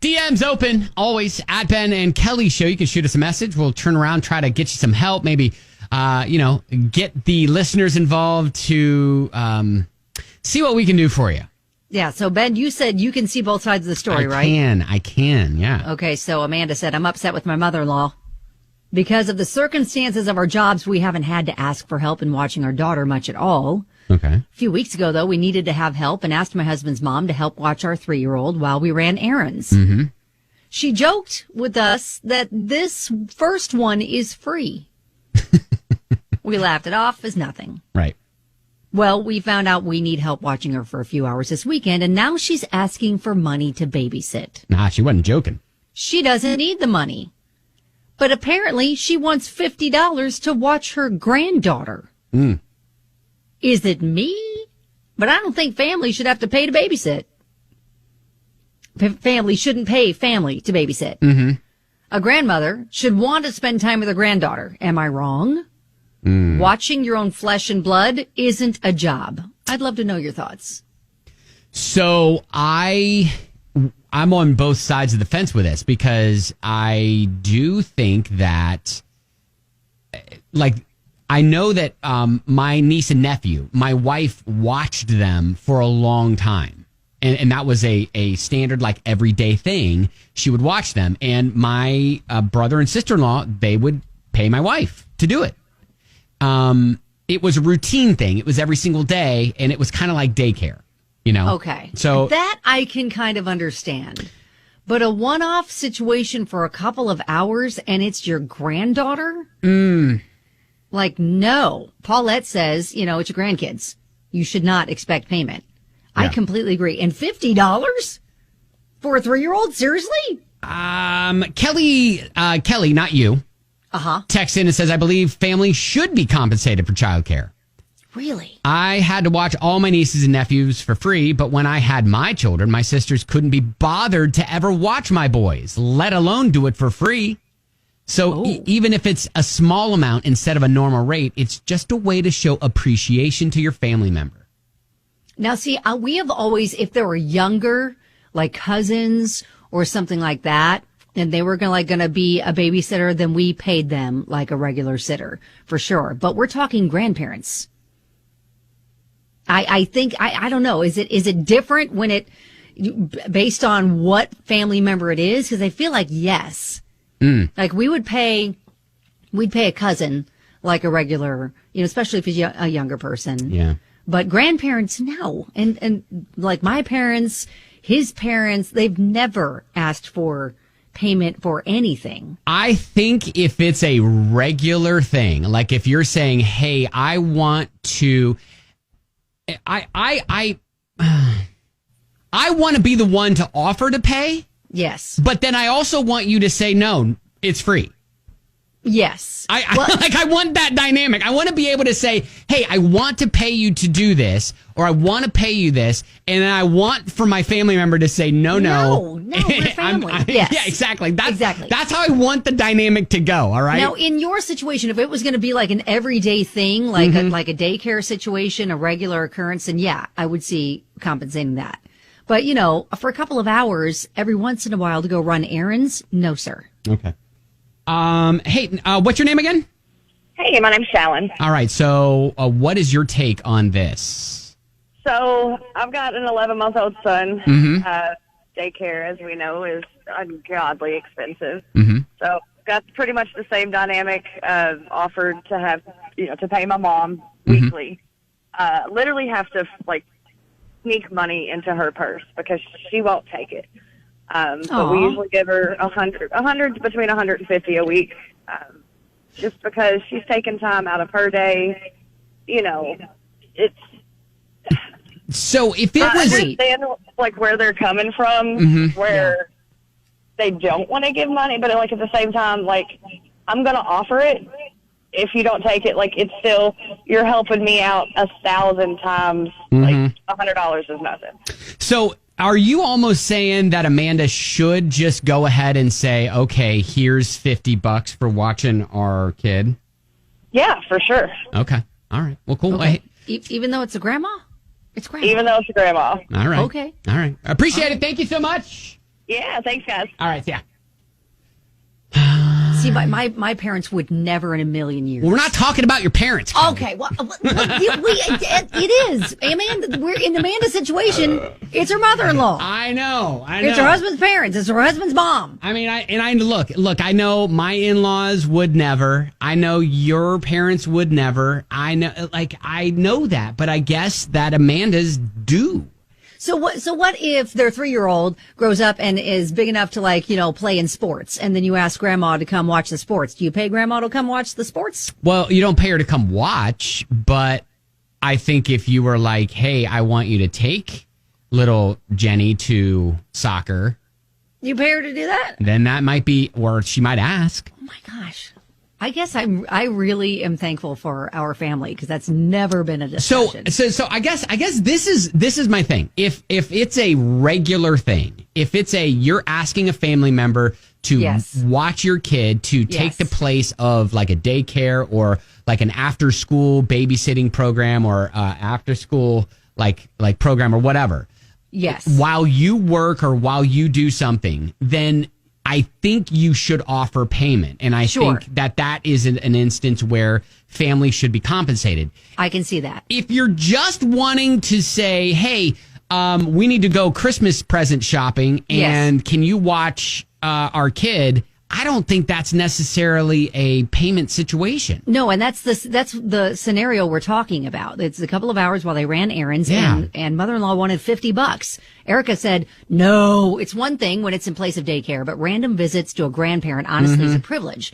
DM's open, always, at Ben and Kelly Show. You can shoot us a message. We'll turn around, try to get you some help. Maybe, get the listeners involved to see what we can do for you. Yeah, so Ben, you said you can see both sides of the story, right? I can, yeah. Okay, so Amanda said, I'm upset with my mother-in-law. Because of the circumstances of our jobs, we haven't had to ask for help in watching our daughter much at all. Okay. A few weeks ago, though, we needed to have help and asked my husband's mom to help watch our 3-year-old while we ran errands. Mm-hmm. She joked with us that this first one is free. We laughed it off as nothing. Right. Well, we found out we need help watching her for a few hours this weekend, and now she's asking for money to babysit. Nah, she wasn't joking. She doesn't need the money. But apparently she wants $50 to watch her granddaughter. Mm. Is it me? But I don't think family should have to pay to babysit. Family shouldn't pay family to babysit. Mm-hmm. A grandmother should want to spend time with her granddaughter. Am I wrong? Watching your own flesh and blood isn't a job. I'd love to know your thoughts. I'm on both sides of the fence with this because I do think that, I know that my niece and nephew, my wife watched them for a long time. And that was a standard, everyday thing. She would watch them. And my brother and sister-in-law, they would pay my wife to do it. It was a routine thing. It was every single day, and it was kind of like daycare, Okay. So that I can kind of understand. But a one-off situation for a couple of hours, and it's your granddaughter? No. Paulette says, it's your grandkids. You should not expect payment. Yeah. I completely agree. And $50 for a 3-year-old? Seriously? Kelly, not you. Texts in and says, I believe families should be compensated for childcare. Really? I had to watch all my nieces and nephews for free, but when I had my children, my sisters couldn't be bothered to ever watch my boys, let alone do it for free. So even if it's a small amount instead of a normal rate, it's just a way to show appreciation to your family member. Now, see, we have always, if they were younger, like cousins or something like that, and they were going to be a babysitter, then we paid them like a regular sitter for sure. But we're talking grandparents. I think, I don't know. Is it different when based on what family member it is? Cause I feel like yes. Like we'd pay a cousin like a regular, especially if he's a younger person. Yeah. But grandparents, no. And like my parents, his parents, they've never asked for payment for anything. I think if it's a regular thing, like if you're saying, hey, I want to, I want to be the one to offer to pay. Yes. But then I also want you to say, no, it's free. Yes. I want that dynamic. I want to be able to say, hey, I want to pay you to do this, or I want to pay you this, and then I want for my family member to say, no, we're family. Yes. Yeah, exactly. Exactly. That's how I want the dynamic to go, all right? Now, in your situation, if it was going to be like an everyday thing, like a daycare situation, a regular occurrence, then yeah, I would see compensating that. But, for a couple of hours, every once in a while to go run errands, no, sir. Okay. Hey, what's your name again? Hey, my name's Shallon. All right. So, what is your take on this? So, I've got an 11-month-old son. Mm-hmm. Daycare, as we know, is ungodly expensive. Mm-hmm. So, got pretty much the same dynamic. Offered to have, to pay my mom weekly. Literally have to sneak money into her purse because she won't take it. But we usually give her $100 between $150 a week, just because she's taking time out of her day. It's. So if it was, I understand where they're coming from, where they don't want to give money, but at the same time, I'm gonna offer it. If you don't take it, it's still, you're helping me out 1,000 times. $100 is nothing. So are you almost saying that Amanda should just go ahead and say, okay, here's $50 for watching our kid? Yeah, for sure. Okay. All right. Well, cool. Okay. Even though it's a grandma? It's grandma. Even though it's a grandma. All right. Okay. All right. I appreciate it. Thank you so much. Yeah, thanks, guys. All right, yeah. See, my parents would never in a million years. Well, we're not talking about your parents, Kelly. Okay, well, it is. Amanda, we're in Amanda's situation. It's her mother-in-law. I know. It's her husband's parents. It's her husband's mom. I mean, look, I know my in-laws would never. I know your parents would never. I know that, but I guess that Amanda's do. So what if their 3-year-old grows up and is big enough to play in sports, and then you ask grandma to come watch the sports? Do you pay grandma to come watch the sports? Well, you don't pay her to come watch, but I think if you were like, hey, I want you to take little Jenny to soccer. You pay her to do that? Then that might be, or she might ask. Oh my gosh. I guess I really am thankful for our family because that's never been a discussion. So I guess this is my thing. If it's a regular thing, if it's you're asking a family member to watch your kid to take the place of like a daycare or like an after school babysitting program or after school like program or whatever. Yes. While you work or while you do something, then I think you should offer payment. And I think that is an instance where families should be compensated. I can see that. If you're just wanting to say, hey, we need to go Christmas present shopping and can you watch our kid? I don't think that's necessarily a payment situation. No, and that's the scenario we're talking about. It's a couple of hours while they ran errands, and mother-in-law wanted $50. Erica said, no, it's one thing when it's in place of daycare, but random visits to a grandparent honestly is a privilege.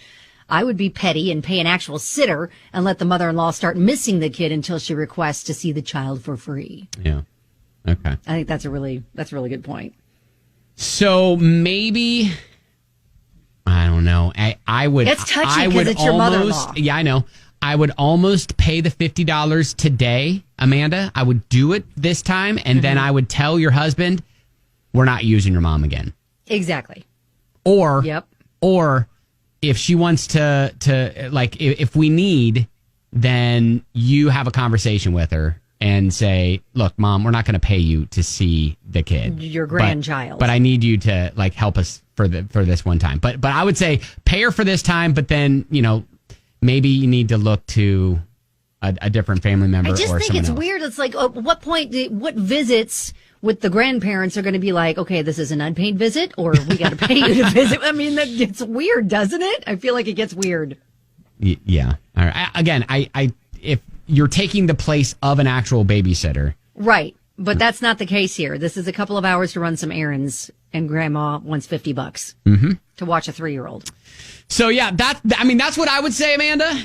I would be petty and pay an actual sitter and let the mother-in-law start missing the kid until she requests to see the child for free. Yeah. Okay. I think that's a really good point. So maybe, I don't know. I would. It's touchy because it's your mother-in-law. Yeah, I know. I would almost pay the $50 today, Amanda. I would do it this time, and then I would tell your husband, we're not using your mom again. Exactly. Or if she wants to like, if we need, then you have a conversation with her and say, look, Mom, we're not going to pay you to see the kid. Your grandchild. But I need you to like help us for this one time. But I would say pay her for this time, but then, maybe you need to look to a different family member or someone else. I just think it's weird. It's like, at what point, what visits with the grandparents are going to be like, okay, this is an unpaid visit or we got to pay you to visit? I mean, that gets weird, doesn't it? I feel like it gets weird. Yeah. All right. Again, if you're taking the place of an actual babysitter. Right. But that's not the case here. This is a couple of hours to run some errands and grandma wants $50 to watch a 3-year-old. So yeah, that's what I would say, Amanda.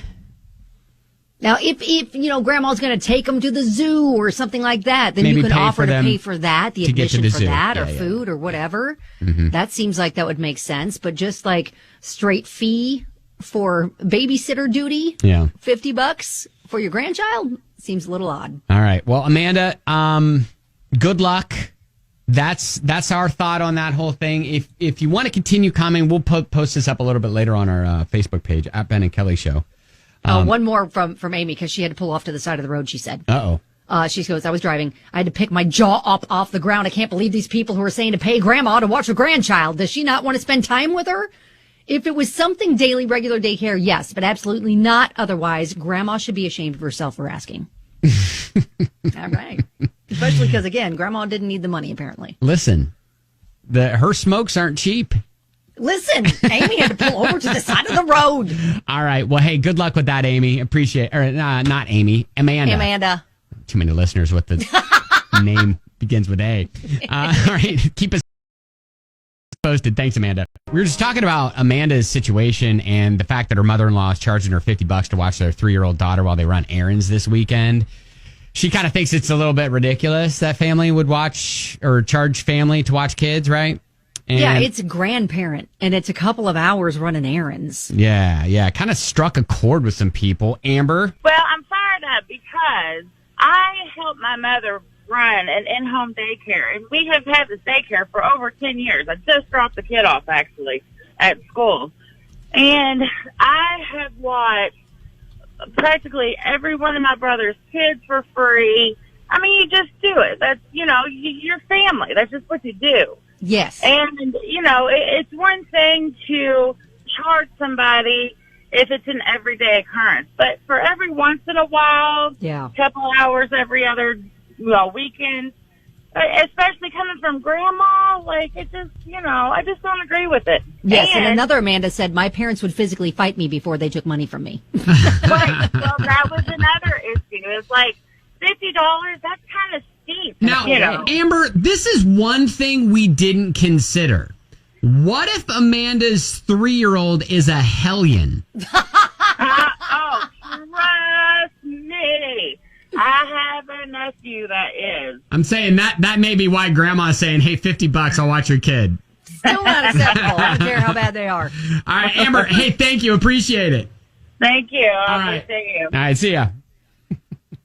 Now, if grandma's going to take them to the zoo or something like that, then maybe you can offer to pay for that, the admission for zoo. that, or food or whatever. That seems like that would make sense. But just like straight fee for babysitter duty, $50 for your grandchild seems a little odd. All right. Well, Amanda, good luck. That's our thought on that whole thing. If you want to continue commenting, we'll post this up a little bit later on our Facebook page at Ben and Kelly Show. One more from Amy because she had to pull off to the side of the road. She said, she goes, I was driving. I had to pick my jaw up off the ground. I can't believe these people who are saying to pay grandma to watch her grandchild. Does she not want to spend time with her? If it was something daily, regular daycare, yes, but absolutely not otherwise. Grandma should be ashamed of herself for asking. All right. Especially because, again, grandma didn't need the money, apparently. Listen, her smokes aren't cheap. Listen, Amy had to pull over to the side of the road. All right. Well, hey, good luck with that, Amy. Appreciate or not Amy, Amanda. Too many listeners with the name begins with A. All right. Keep us posted. Thanks, Amanda. We were just talking about Amanda's situation and the fact that her mother-in-law is charging her $50 to watch their 3-year-old daughter while they run errands this weekend. She kind of thinks it's a little bit ridiculous that family would watch or charge family to watch kids, right? And yeah, it's a grandparent, and it's a couple of hours running errands. Yeah. Kind of struck a chord with some people. Amber? Well, I'm fired up because I helped my mother run an in-home daycare, and we have had this daycare for over 10 years. I just dropped the kid off, actually, at school. And I have watched practically every one of my brother's kids for free. I mean, you just do it. That's, your family. That's just what you do. Yes. And, it's one thing to charge somebody if it's an everyday occurrence. But for every once in a while, couple hours every other weekend, especially coming from grandma, it just, I just don't agree with it. Yes, and another Amanda said, my parents would physically fight me before they took money from me. Right. Well, that was another issue. It's like $50, that's kind of steep. Now, Amber, this is one thing we didn't consider. What if Amanda's 3-year-old is a hellion? Oh, trust me. I have a nephew that is. I'm saying that may be why Grandma's saying, hey, $50, I'll watch your kid. Still not acceptable. I don't care how bad they are. All right, Amber, hey, thank you. Appreciate it. Thank you. All right. Appreciate you. All right, see ya.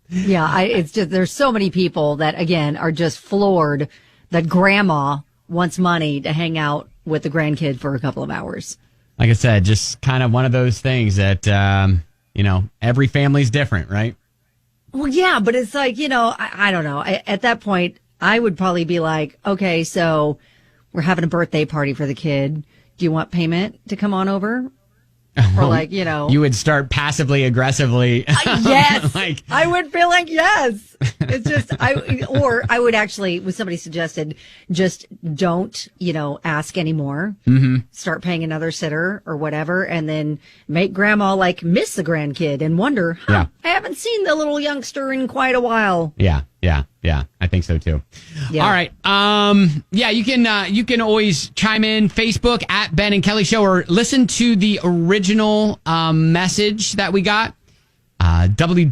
Yeah, it's just, there's so many people that, again, are just floored that grandma wants money to hang out with the grandkid for a couple of hours. Like I said, just kind of one of those things that, every family's different, right? Well, yeah, but it's like, I don't know. At that point, I would probably be like, okay, so we're having a birthday party for the kid. Do you want payment to come on over? Or you would start passively aggressively. Yes. I would feel like yes. It's just, I would actually, what somebody suggested, just don't, ask anymore. Mm-hmm. Start paying another sitter or whatever, and then make grandma miss the grandkid and wonder, I haven't seen the little youngster in quite a while. Yeah. I think so too. Yeah. All right. You can always chime in Facebook at Ben and Kelly Show, or listen to the original message that we got. WDJX.com.